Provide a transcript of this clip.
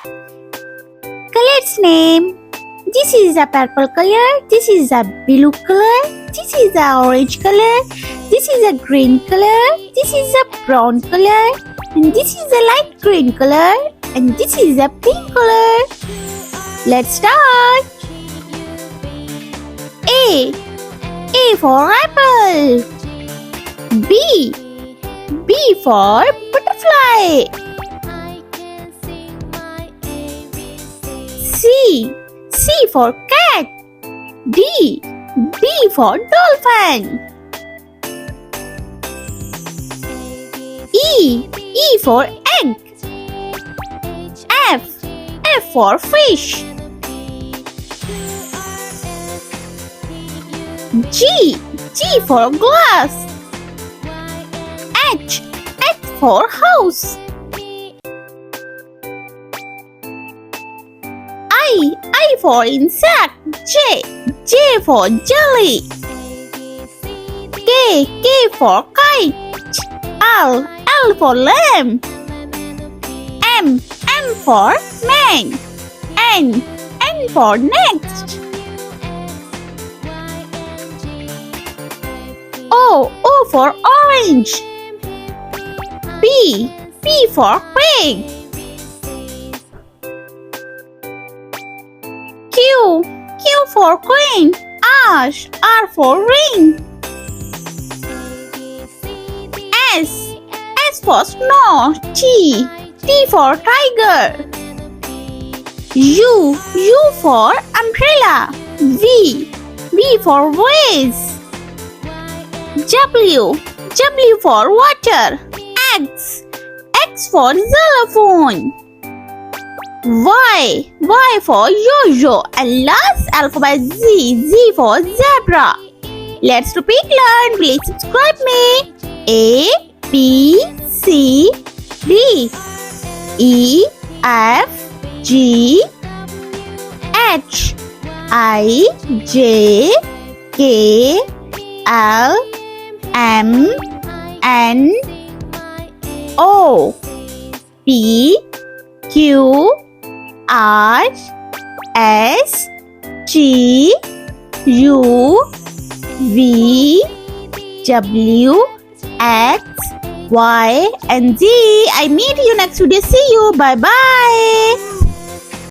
Colors name. This is a purple color. This is a blue color. This is a orange color. This is a green color. This is a brown color. And this is a light green color. And this is a pink color. Let's start. A. A for apple. B. B for butterfly. C. C for cat. D. D for dolphin. E. E for egg. F. F for fish. G. G for glass. H. H for house. I for insect. J. J for jelly. K. K for kite. L. L for lamb. M. M for man. N. N for next. O. O for orange. P. P for pig. Q. Q for queen. R. R for ring. S. S for snow. T. T for tiger. U. U for umbrella. V. V for vase. W. W for water. X. X for xylophone. Y. Y for yo-yo. And last alphabet Z. Z for zebra. Let's repeat learn. Please subscribe me. A, B, C, D, E, F, G, H, I, J, K, L, M, N, O, P, Q, R, S, T, U, V, W, X, Y, and Z. I meet you next video. See you. Bye bye.